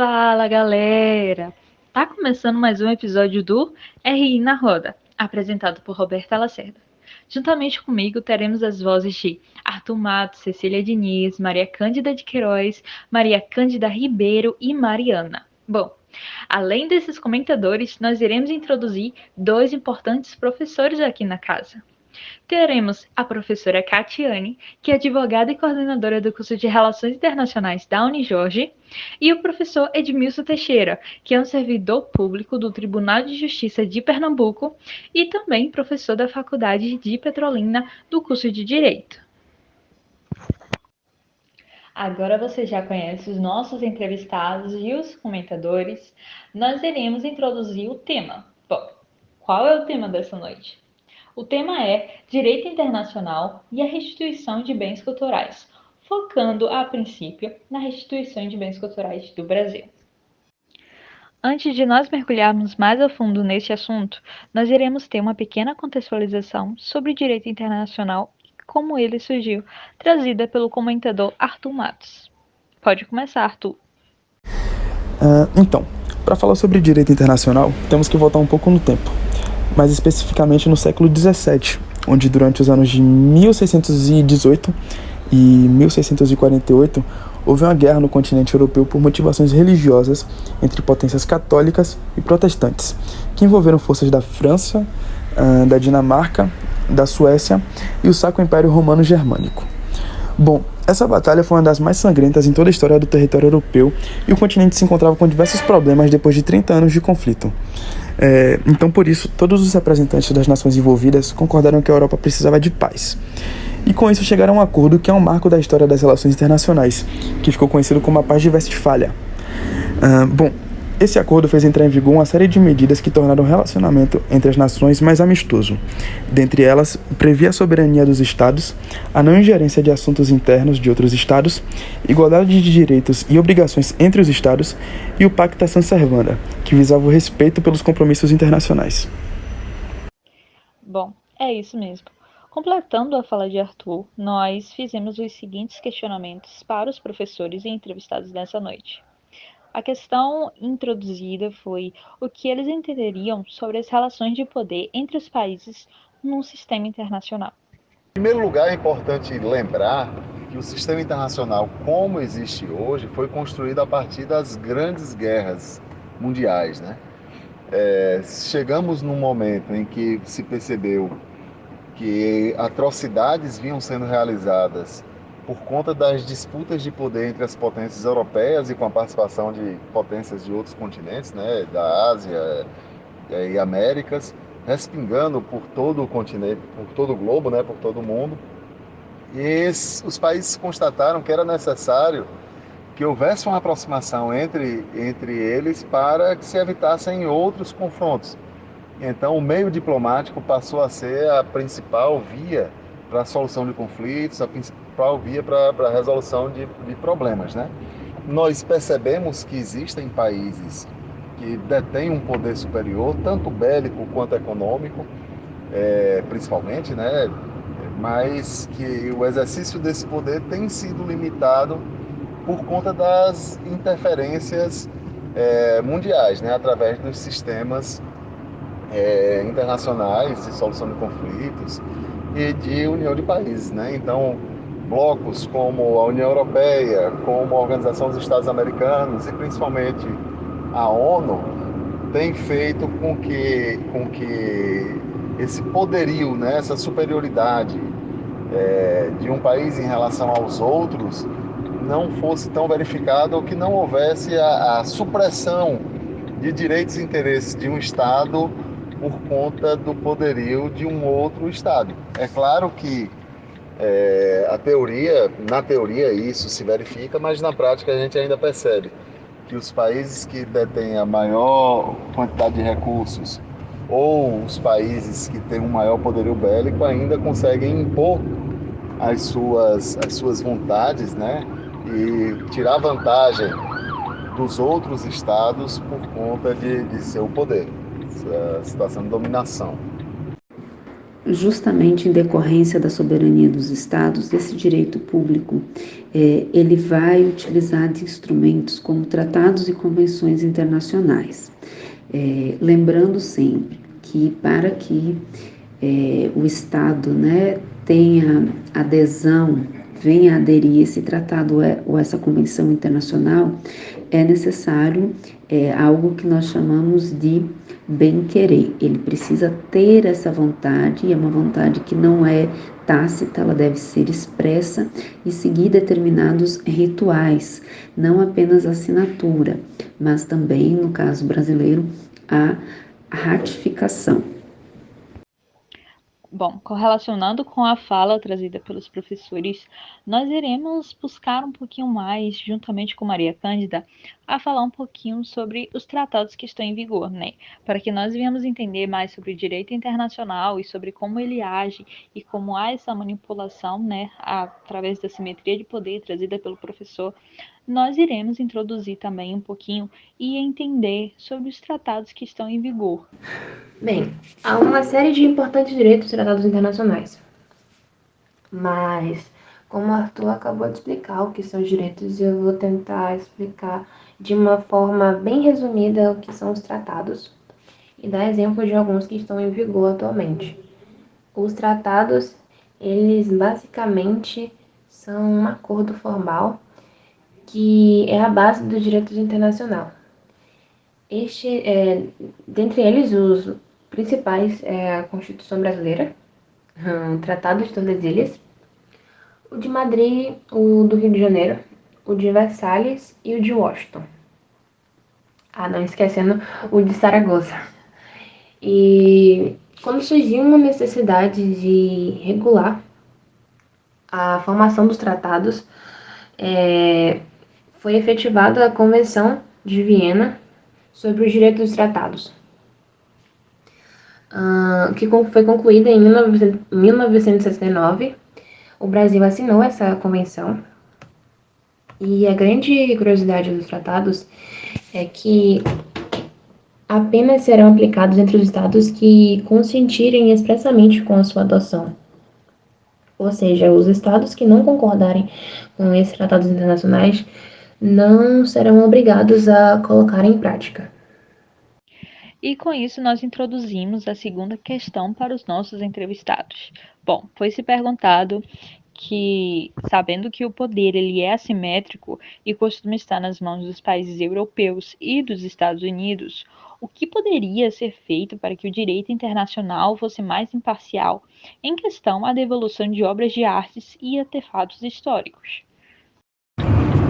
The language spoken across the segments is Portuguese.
Fala, galera! Tá começando mais um episódio do RI na Roda, apresentado por Roberta Lacerda. Juntamente comigo teremos as vozes de Arthur Matos, Cecília Diniz, Maria Cândida de Queiroz, Maria Cândida Ribeiro e Mariana. Bom, além desses comentadores, nós iremos introduzir dois importantes professores aqui na casa. Teremos a professora Catiane, que é advogada e coordenadora do curso de Relações Internacionais da Unijorge, e o professor Edmilson Teixeira, que é um servidor público do Tribunal de Justiça de Pernambuco e também professor da Faculdade de Petrolina do curso de Direito. Agora você já conhece os nossos entrevistados e os comentadores. Nós iremos introduzir o tema. Bom, qual é o tema dessa noite? O tema é Direito Internacional e a Restituição de Bens Culturais, focando, a princípio, na restituição de bens culturais do Brasil. Antes de nós mergulharmos mais a fundo neste assunto, nós iremos ter uma pequena contextualização sobre o direito internacional e como ele surgiu, trazida pelo comentador Arthur Matos. Pode começar, Arthur. Então, para falar sobre direito internacional, temos que voltar um pouco no tempo, mais especificamente no século XVII, onde durante os anos de 1618 e 1648 houve uma guerra no continente europeu por motivações religiosas entre potências católicas e protestantes, que envolveram forças da França, da Dinamarca, da Suécia e o Sacro Império Romano Germânico. Bom, essa batalha foi uma das mais sangrentas em toda a história do território europeu e o continente se encontrava com diversos problemas depois de 30 anos de conflito. Então, por isso, todos os representantes das nações envolvidas concordaram que a Europa precisava de paz. E com isso chegaram a um acordo que é um marco da história das relações internacionais, que ficou conhecido como a Paz de Westfália. Esse acordo fez entrar em vigor uma série de medidas que tornaram o relacionamento entre as nações mais amistoso. Dentre elas, previa a soberania dos estados, a não ingerência de assuntos internos de outros estados, igualdade de direitos e obrigações entre os estados e o Pacta Sunt Servanda, que visava o respeito pelos compromissos internacionais. Bom, é isso mesmo. Completando a fala de Arthur, nós fizemos os seguintes questionamentos para os professores e entrevistados nessa noite. A questão introduzida foi o que eles entenderiam sobre as relações de poder entre os países num sistema internacional. Em primeiro lugar, é importante lembrar que o sistema internacional, como existe hoje, foi construído a partir das grandes guerras mundiais, né? Chegamos num momento em que se percebeu que atrocidades vinham sendo realizadas por conta das disputas de poder entre as potências europeias e com a participação de potências de outros continentes, né, da Ásia e Américas, respingando por todo o continente, por todo o globo, né, por todo o mundo. E os países constataram que era necessário que houvesse uma aproximação entre eles para que se evitassem outros confrontos. Então, o meio diplomático passou a ser a principal via para a solução de conflitos, a principal via para a resolução de problemas, né? Nós percebemos que existem países que detêm um poder superior, tanto bélico quanto econômico, principalmente, né? Mas que o exercício desse poder tem sido limitado por conta das interferências mundiais, né? Através dos sistemas internacionais de solução de conflitos e de união de países, né? Então, blocos como a União Europeia, como a Organização dos Estados Americanos e principalmente a ONU têm feito com que esse poderio, né, essa superioridade de um país em relação aos outros não fosse tão verificado, ou que não houvesse a supressão de direitos e interesses de um Estado por conta do poderio de um outro Estado. É claro que na teoria isso se verifica, mas na prática a gente ainda percebe que os países que detêm a maior quantidade de recursos ou os países que têm um maior poderio bélico ainda conseguem impor as suas vontades, né? E tirar vantagem dos outros estados por conta de seu poder, essa situação de dominação. justamente em decorrência da soberania dos estados, esse direito público, ele vai utilizar de instrumentos como tratados e convenções internacionais. Lembrando sempre que para que o Estado, né, tenha adesão, venha a aderir a esse tratado ou essa convenção internacional, é necessário algo que nós chamamos de bem-querer. Ele precisa ter essa vontade, e é uma vontade que não é tácita, ela deve ser expressa e seguir determinados rituais, não apenas a assinatura, mas também, no caso brasileiro, a ratificação. Bom, correlacionando com a fala trazida pelos professores, nós iremos buscar um pouquinho mais, juntamente com Maria Cândida, a falar um pouquinho sobre os tratados que estão em vigor, né? Para que nós venhamos entender mais sobre o direito internacional e sobre como ele age e como há essa manipulação, né, através da simetria de poder trazida pelo professor, nós iremos introduzir também um pouquinho e entender sobre os tratados que estão em vigor. Bem, há uma série de importantes direitos tratados internacionais, mas como o Arthur acabou de explicar o que são os direitos, eu vou tentar explicar de uma forma bem resumida o que são os tratados e dar exemplo de alguns que estão em vigor atualmente. Os tratados, eles basicamente são um acordo formal que é a base do direito internacional. Dentre eles, os principais é a Constituição Brasileira, o Tratado de Tordesilhas, o de Madrid, o do Rio de Janeiro, o de Versalhes e o de Washington. Não esquecendo o de Saragoça. E quando surgiu uma necessidade de regular a formação dos tratados, foi efetivada a Convenção de Viena sobre os direitos dos tratados, que foi concluída em 1969. O Brasil assinou essa convenção e a grande curiosidade dos tratados é que apenas serão aplicados entre os estados que consentirem expressamente com a sua adoção. Ou seja, os estados que não concordarem com esses tratados internacionais não serão obrigados a colocar em prática. E com isso nós introduzimos a segunda questão para os nossos entrevistados. Bom, foi se perguntado que, sabendo que o poder ele é assimétrico e costuma estar nas mãos dos países europeus e dos Estados Unidos, o que poderia ser feito para que o direito internacional fosse mais imparcial em questão à devolução de obras de artes e artefatos históricos?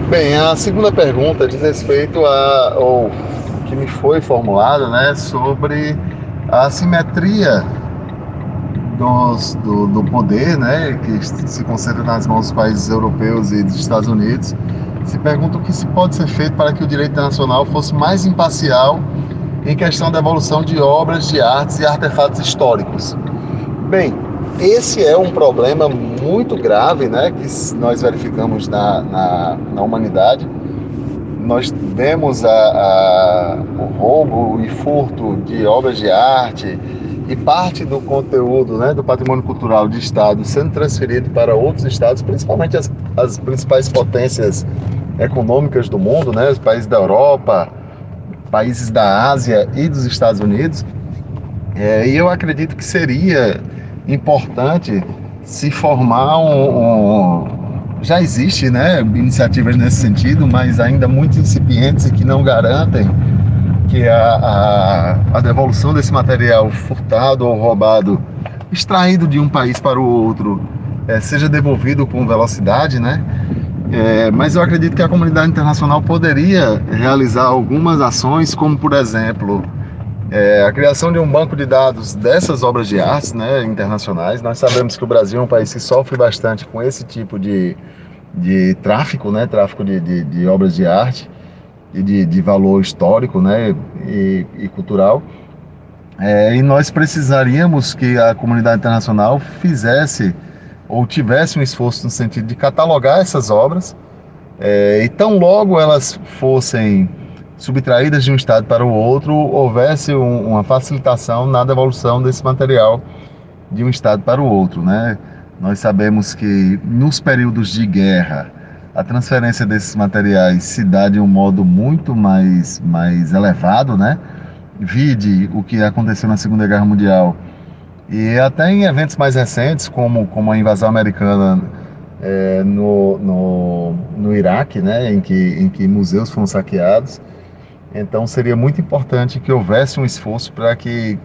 Bem, a segunda pergunta diz respeito ao que me foi formulado, né, sobre a assimetria do poder, né, que se concentra nas mãos dos países europeus e dos Estados Unidos. Se pergunta o que se pode ser feito para que o direito internacional fosse mais imparcial em questão da evolução de obras de artes e artefatos históricos. Bem, esse é um problema muito grave, né, que nós verificamos na humanidade. Nós vemos o roubo e furto de obras de arte e parte do conteúdo, né, do patrimônio cultural de estados sendo transferido para outros estados, principalmente as principais potências econômicas do mundo, né, os países da Europa, países da Ásia e dos Estados Unidos. E eu acredito que seria importante se formar já existe, né, iniciativas nesse sentido, mas ainda muito incipientes e que não garantem que a devolução desse material furtado ou roubado, extraído de um país para o outro, seja devolvido com velocidade, né? Mas eu acredito que a comunidade internacional poderia realizar algumas ações, como, por exemplo, a criação de um banco de dados dessas obras de arte, né, internacionais. Nós sabemos que o Brasil é um país que sofre bastante com esse tipo de tráfico, né, tráfico de obras de arte e de valor histórico, né, e cultural. E nós precisaríamos que a comunidade internacional fizesse ou tivesse um esforço no sentido de catalogar essas obras, e tão logo elas fossem subtraídas de um estado para o outro, houvesse uma facilitação na devolução desse material de um estado para o outro, né? Nós sabemos que nos períodos de guerra a transferência desses materiais se dá de um modo muito mais elevado, né? Vide o que aconteceu na Segunda Guerra Mundial e até em eventos mais recentes, como a invasão americana no Iraque, né? Em que museus foram saqueados. Então seria muito importante que houvesse um esforço para que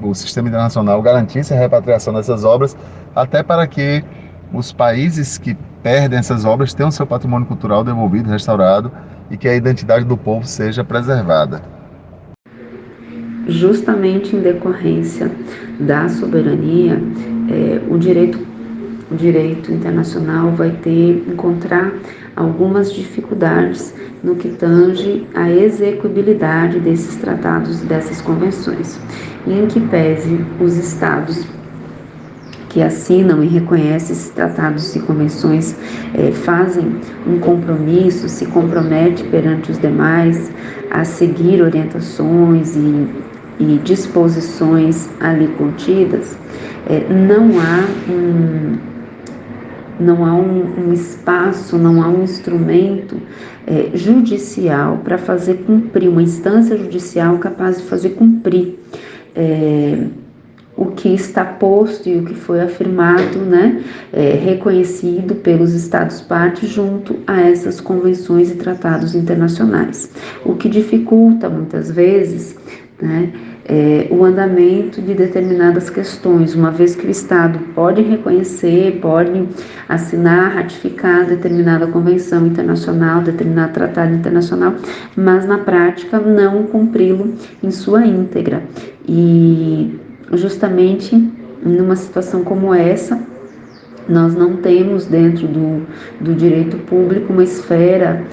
o sistema internacional garantisse a repatriação dessas obras, até para que os países que perdem essas obras tenham seu patrimônio cultural devolvido, restaurado, e que a identidade do povo seja preservada. Justamente em decorrência da soberania, o direito internacional vai encontrar algumas dificuldades no que tange à execuibilidade desses tratados e dessas convenções, e em que pese os estados que assinam e reconhecem esses tratados e convenções fazem um compromisso, se compromete perante os demais a seguir orientações e disposições ali contidas, não há um espaço, não há um instrumento judicial para fazer cumprir, uma instância judicial capaz de fazer cumprir o que está posto e o que foi afirmado, né, reconhecido pelos Estados-partes junto a essas convenções e tratados internacionais, o que dificulta muitas vezes, né, o andamento de determinadas questões, uma vez que o Estado pode reconhecer, pode assinar, ratificar determinada convenção internacional, determinado tratado internacional, mas na prática não cumpri-lo em sua íntegra. E justamente numa situação como essa, nós não temos dentro do direito público uma esfera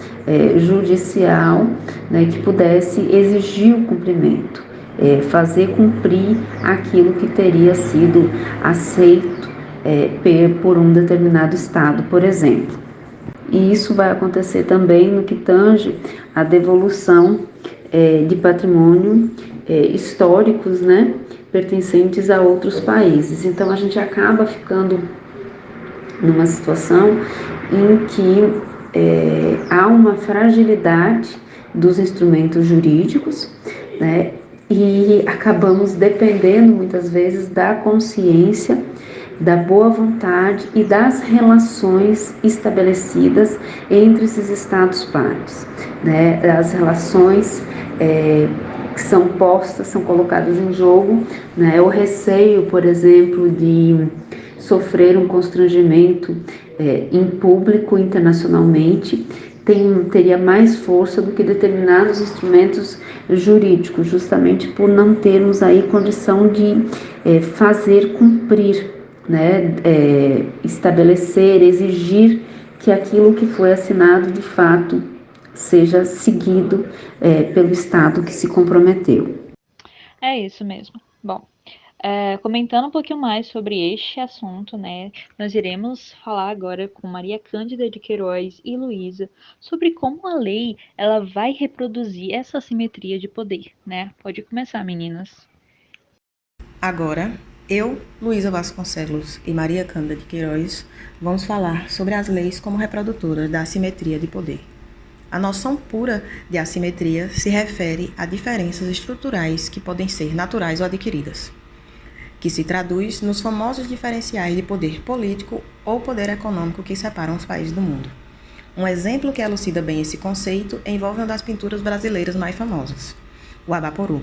judicial, né, que pudesse exigir o cumprimento, fazer cumprir aquilo que teria sido aceito por um determinado Estado, por exemplo. E isso vai acontecer também no que tange à devolução de patrimônio históricos, né, pertencentes a outros países. Então a gente acaba ficando numa situação em que há uma fragilidade dos instrumentos jurídicos, né, e acabamos dependendo muitas vezes da consciência, da boa vontade e das relações estabelecidas entre esses Estados-partes, né, as relações que são postas, são colocadas em jogo, né, o receio, por exemplo, de sofrer um constrangimento em público internacionalmente, teria mais força do que determinados instrumentos jurídicos, justamente por não termos aí condição de fazer cumprir, né, estabelecer, exigir que aquilo que foi assinado de fato seja seguido pelo Estado que se comprometeu. É isso mesmo. Bom, comentando um pouquinho mais sobre este assunto, né, nós iremos falar agora com Maria Cândida de Queiroz e Luísa sobre como a lei ela vai reproduzir essa assimetria de poder, né? Pode começar, meninas. Agora, eu, Luísa Vasconcelos e Maria Cândida de Queiroz, vamos falar sobre as leis como reprodutoras da assimetria de poder. A noção pura de assimetria se refere a diferenças estruturais que podem ser naturais ou adquiridas, que se traduz nos famosos diferenciais de poder político ou poder econômico que separam os países do mundo. Um exemplo que elucida bem esse conceito envolve uma das pinturas brasileiras mais famosas, o Abaporu.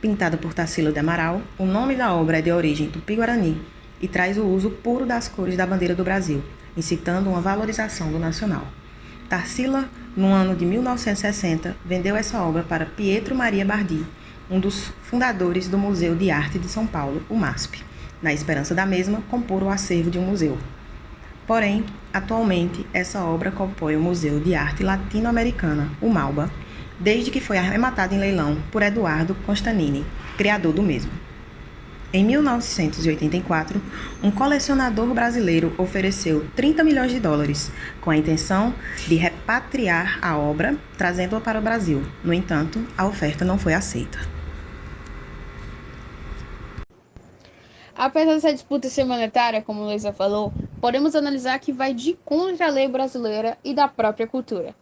Pintada por Tarsila de Amaral, o nome da obra é de origem tupi-guarani e traz o uso puro das cores da bandeira do Brasil, incitando uma valorização do nacional. Tarsila, no ano de 1960, vendeu essa obra para Pietro Maria Bardi, um dos fundadores do Museu de Arte de São Paulo, o MASP, na esperança da mesma compor o acervo de um museu. Porém, atualmente, essa obra compõe o Museu de Arte Latino-Americana, o MALBA, desde que foi arrematada em leilão por Eduardo Constanini, criador do mesmo. Em 1984, um colecionador brasileiro ofereceu $30 milhões, com a intenção de repatriar a obra, trazendo-a para o Brasil. No entanto, a oferta não foi aceita. Apesar dessa disputa ser monetária, como a Luísa falou, podemos analisar que vai de contra a lei brasileira e da própria cultura.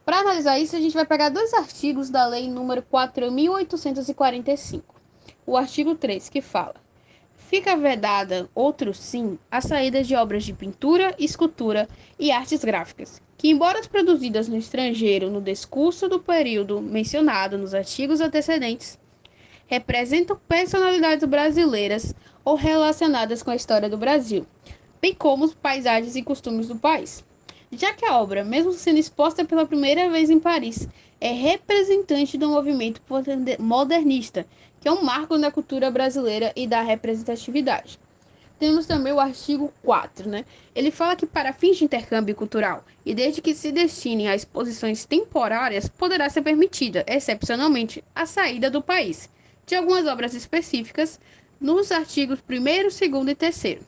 Para analisar isso, a gente vai pegar dois artigos da lei número 4.845. O artigo 3, que fala: fica vedada, outro sim, a saída de obras de pintura, escultura e artes gráficas, que, embora produzidas no estrangeiro no decurso do período mencionado nos artigos antecedentes, representam personalidades brasileiras ou relacionadas com a história do Brasil, bem como os paisagens e costumes do país. Já que a obra, mesmo sendo exposta pela primeira vez em Paris, é representante do movimento modernista, que é um marco na cultura brasileira e da representatividade. Temos também o artigo 4, né? Ele fala que para fins de intercâmbio cultural, e desde que se destinem a exposições temporárias, poderá ser permitida, excepcionalmente, a saída do país de algumas obras específicas nos artigos 1º, 2º e 3º,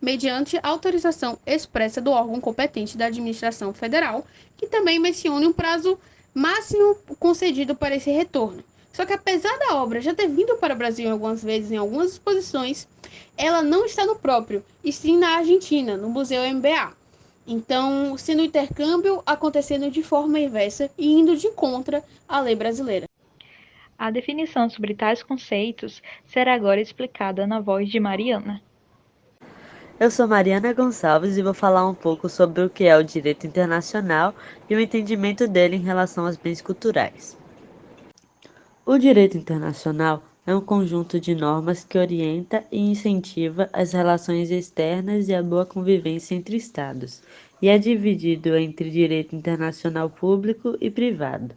mediante autorização expressa do órgão competente da administração federal, que também menciona um prazo máximo concedido para esse retorno. Só que apesar da obra já ter vindo para o Brasil algumas vezes em algumas exposições, ela não está no próprio, e sim na Argentina, no Museu MBA. Então, sendo o intercâmbio acontecendo de forma inversa e indo de contra a lei brasileira. A definição sobre tais conceitos será agora explicada na voz de Mariana. Eu sou Mariana Gonçalves e vou falar um pouco sobre o que é o direito internacional e o entendimento dele em relação aos bens culturais. O direito internacional é um conjunto de normas que orienta e incentiva as relações externas e a boa convivência entre Estados, e é dividido entre direito internacional público e privado.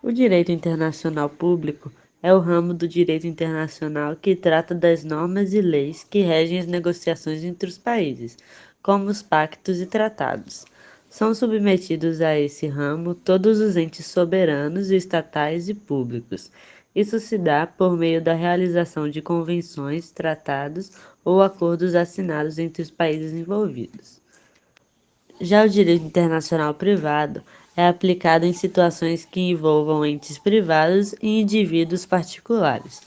O direito internacional público é o ramo do direito internacional que trata das normas e leis que regem as negociações entre os países, como os pactos e tratados. São submetidos a esse ramo todos os entes soberanos, estatais e públicos. Isso se dá por meio da realização de convenções, tratados ou acordos assinados entre os países envolvidos. Já o direito internacional privado é aplicado em situações que envolvam entes privados e indivíduos particulares.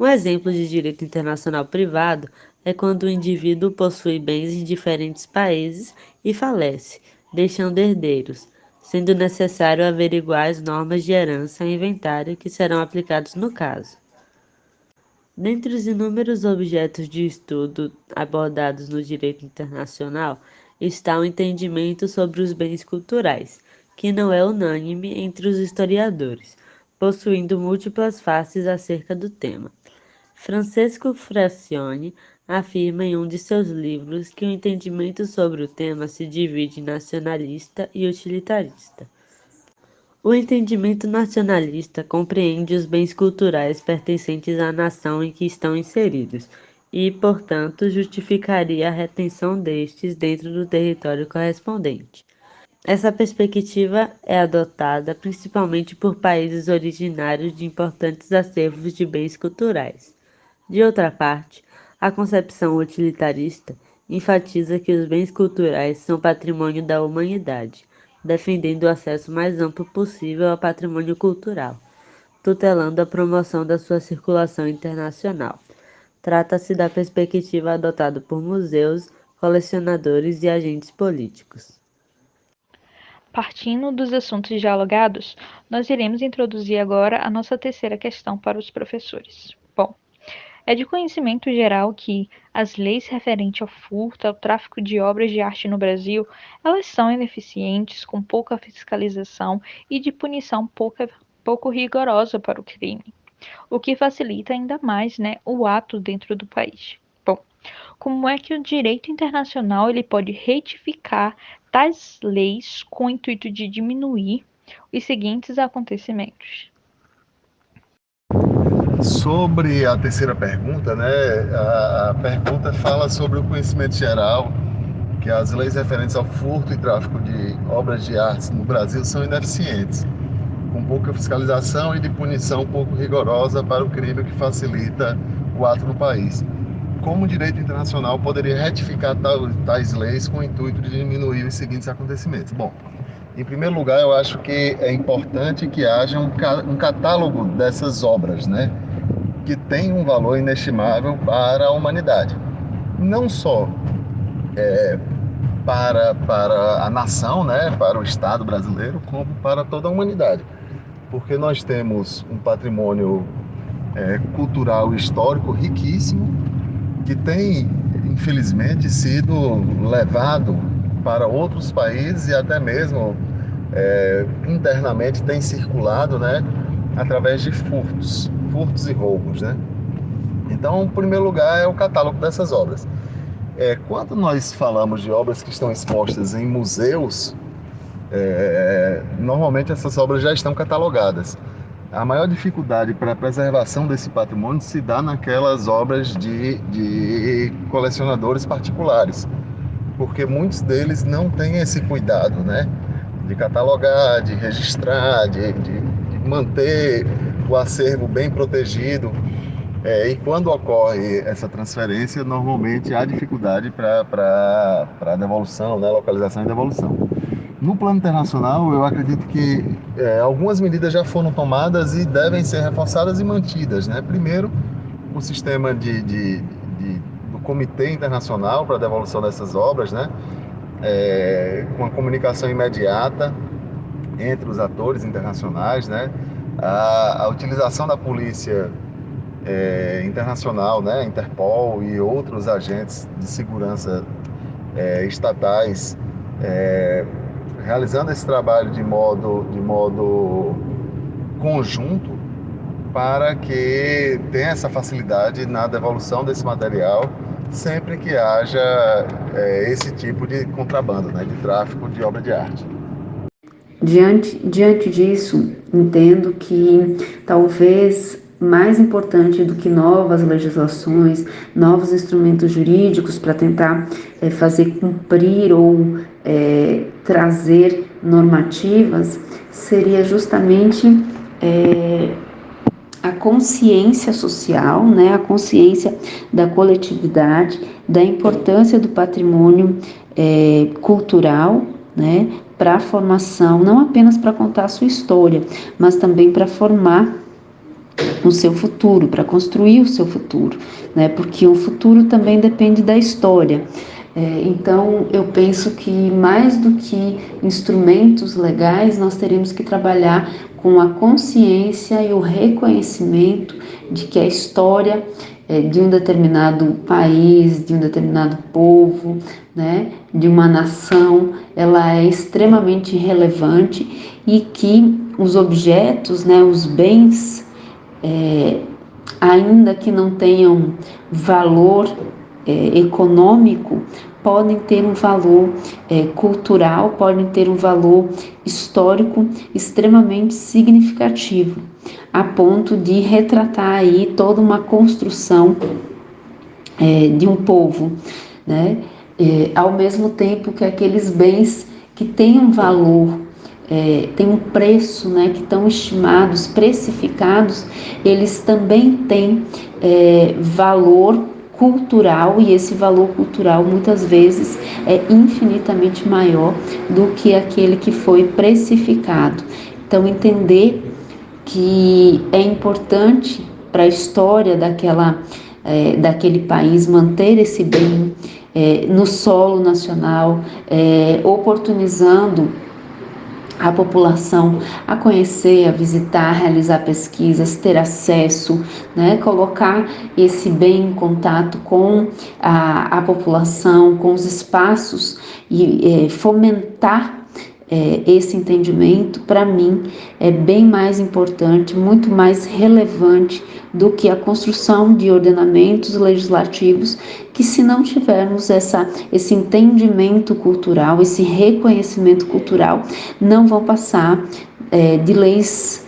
Um exemplo de direito internacional privado é quando o indivíduo possui bens em diferentes países e falece, deixando herdeiros, sendo necessário averiguar as normas de herança e inventário que serão aplicados no caso. Dentre os inúmeros objetos de estudo abordados no direito internacional está o entendimento sobre os bens culturais, que não é unânime entre os historiadores, possuindo múltiplas faces acerca do tema. Francesco Francione afirma em um de seus livros que o entendimento sobre o tema se divide em nacionalista e utilitarista. O entendimento nacionalista compreende os bens culturais pertencentes à nação em que estão inseridos e, portanto, justificaria a retenção destes dentro do território correspondente. Essa perspectiva é adotada principalmente por países originários de importantes acervos de bens culturais. De outra parte, a concepção utilitarista enfatiza que os bens culturais são patrimônio da humanidade, defendendo o acesso mais amplo possível ao patrimônio cultural, tutelando a promoção da sua circulação internacional. Trata-se da perspectiva adotada por museus, colecionadores e agentes políticos. Partindo dos assuntos dialogados, nós iremos introduzir agora a nossa terceira questão para os professores. Bom, é de conhecimento geral que as leis referentes ao furto, ao tráfico de obras de arte no Brasil, elas são ineficientes, com pouca fiscalização e de punição pouco rigorosa para o crime, o que facilita ainda mais, o ato dentro do país. Bom, como é que o direito internacional ele pode retificar tais leis com o intuito de diminuir os seguintes acontecimentos? Sobre a terceira pergunta, a pergunta fala sobre o conhecimento geral, que as leis referentes ao furto e tráfico de obras de arte no Brasil são ineficientes, com pouca fiscalização e de punição pouco rigorosa para o crime que facilita o ato no país. Como o direito internacional poderia retificar tais leis com o intuito de diminuir os seguintes acontecimentos? Bom, em primeiro lugar, eu acho que é importante que haja um catálogo dessas obras, que tem um valor inestimável para a humanidade. Não só para a nação, né, para o Estado brasileiro, como para toda a humanidade. Porque nós temos um patrimônio cultural e histórico riquíssimo, que tem, infelizmente, sido levado para outros países e até mesmo internamente tem circulado, né, através de furtos e roubos, né? Então, em primeiro lugar, é o catálogo dessas obras. Quando nós falamos de obras que estão expostas em museus, normalmente essas obras já estão catalogadas. A maior dificuldade para a preservação desse patrimônio se dá naquelas obras de colecionadores particulares, porque muitos deles não têm esse cuidado, né, de catalogar, de registrar, de manter o acervo bem protegido. E quando ocorre essa transferência, normalmente há dificuldade para a devolução, né, localização e devolução. No plano internacional, eu acredito que algumas medidas já foram tomadas e devem ser reforçadas e mantidas, né? Primeiro, o sistema do Comitê Internacional para a devolução dessas obras, né? Com a comunicação imediata entre os atores internacionais, né? A utilização da polícia internacional, né? Interpol e outros agentes de segurança estatais, realizando esse trabalho de modo conjunto para que tenha essa facilidade na devolução desse material sempre que haja esse tipo de contrabando, né, de tráfico de obra de arte. Diante disso, entendo que talvez mais importante do que novas legislações, novos instrumentos jurídicos para tentar fazer cumprir ou trazer normativas, seria justamente a consciência social, né, a consciência da coletividade, da importância do patrimônio cultural, né, para a formação, não apenas para contar a sua história, mas também para formar o seu futuro, para construir o seu futuro, né? Porque o futuro também depende da história. Então, eu penso que mais do que instrumentos legais, nós teremos que trabalhar com a consciência e o reconhecimento de que a história de um determinado país, de um determinado povo, né, de uma nação, ela é extremamente relevante e que os objetos, né, os bens, ainda que não tenham valor econômico, podem ter um valor cultural, podem ter um valor histórico extremamente significativo, a ponto de retratar aí toda uma construção de um povo, né? Ao mesmo tempo que aqueles bens que têm um valor, tem um preço, né, que estão estimados, precificados, eles também têm valor cultural, e esse valor cultural muitas vezes é infinitamente maior do que aquele que foi precificado. Então, entender que é importante para a história daquele país manter esse bem no solo nacional, oportunizando a população a conhecer, a visitar, a realizar pesquisas, ter acesso, né, colocar esse bem em contato com a população, com os espaços e fomentar esse entendimento, para mim, é bem mais importante, muito mais relevante do que a construção de ordenamentos legislativos que, se não tivermos esse entendimento cultural, esse reconhecimento cultural, não vão passar de leis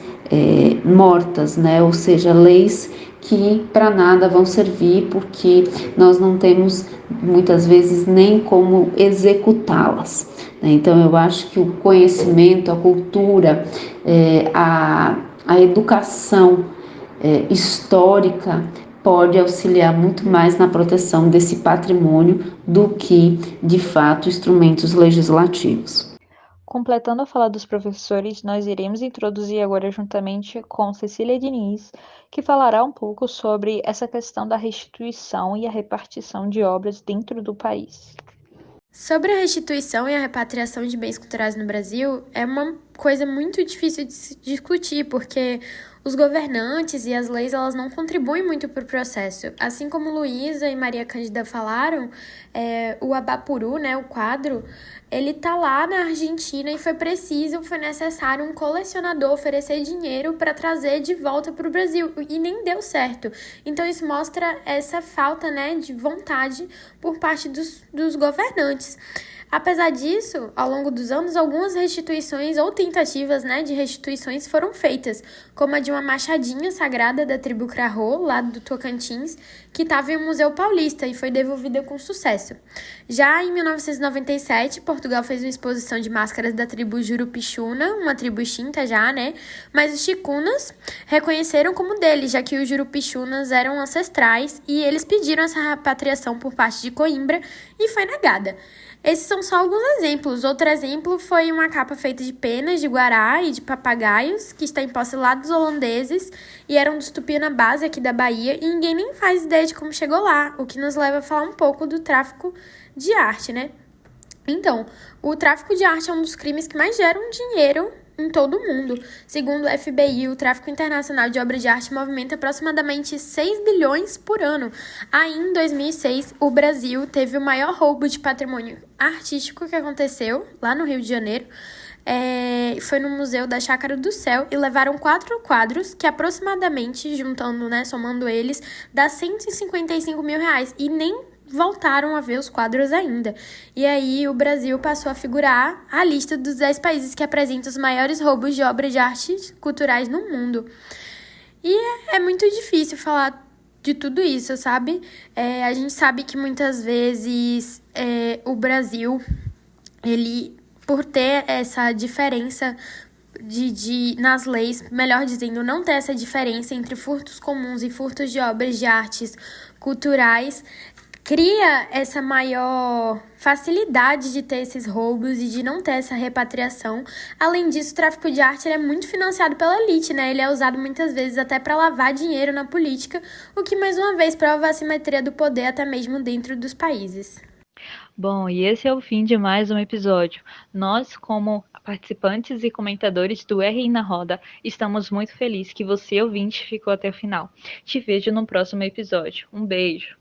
mortas, né? Ou seja, leis que para nada vão servir, porque nós não temos muitas vezes nem como executá-las. Então, eu acho que o conhecimento, a cultura, a educação histórica pode auxiliar muito mais na proteção desse patrimônio do que, de fato, instrumentos legislativos. Completando a fala dos professores, nós iremos introduzir agora juntamente com Cecília Diniz, que falará um pouco sobre essa questão da restituição e a repartição de obras dentro do país. Sobre a restituição e a repatriação de bens culturais no Brasil, é uma coisa muito difícil de se discutir, porque os governantes e as leis elas não contribuem muito para o processo. Assim como Luísa e Maria Cândida falaram, o Abapuru, né, o quadro, ele tá lá na Argentina e foi necessário um colecionador oferecer dinheiro para trazer de volta para o Brasil, e nem deu certo. Então isso mostra essa falta, né, de vontade por parte dos governantes. Apesar disso, ao longo dos anos, algumas restituições ou tentativas, né, de restituições foram feitas, como a de uma machadinha sagrada da tribo Crarô, lá do Tocantins, que estava em um museu paulista e foi devolvida com sucesso. Já em 1997, Portugal fez uma exposição de máscaras da tribo Jurupixuna, uma tribo extinta já, né, mas os chicunas reconheceram como deles, já que os Jurupixunas eram ancestrais e eles pediram essa repatriação por parte de Coimbra e foi negada. Esses são só alguns exemplos. Outro exemplo foi uma capa feita de penas de guará e de papagaios, que está em posse lá dos holandeses e eram dos Tupinambás aqui da Bahia, e ninguém nem faz ideia de como chegou lá, o que nos leva a falar um pouco do tráfico de arte, né? Então, o tráfico de arte é um dos crimes que mais geram dinheiro em todo o mundo. Segundo o FBI, o tráfico internacional de obras de arte movimenta aproximadamente 6 bilhões por ano. Aí, em 2006, o Brasil teve o maior roubo de patrimônio artístico que aconteceu lá no Rio de Janeiro. Foi no Museu da Chácara do Céu e levaram 4 quadros que aproximadamente, juntando, né, somando eles, dá 155 mil reais. E nem voltaram a ver os quadros ainda. E aí o Brasil passou a figurar a lista dos 10 países que apresentam os maiores roubos de obras de arte culturais no mundo. E é muito difícil falar de tudo isso, sabe? A gente sabe que muitas vezes o Brasil, ele, por ter essa diferença nas leis, melhor dizendo, não ter essa diferença entre furtos comuns e furtos de obras de artes culturais, cria essa maior facilidade de ter esses roubos e de não ter essa repatriação. Além disso, o tráfico de arte é muito financiado pela elite, né? Ele é usado muitas vezes até para lavar dinheiro na política, o que mais uma vez prova a assimetria do poder até mesmo dentro dos países. Bom, e esse é o fim de mais um episódio. Nós, como participantes e comentadores do RI na Roda, estamos muito felizes que você, ouvinte, ficou até o final. Te vejo no próximo episódio. Um beijo!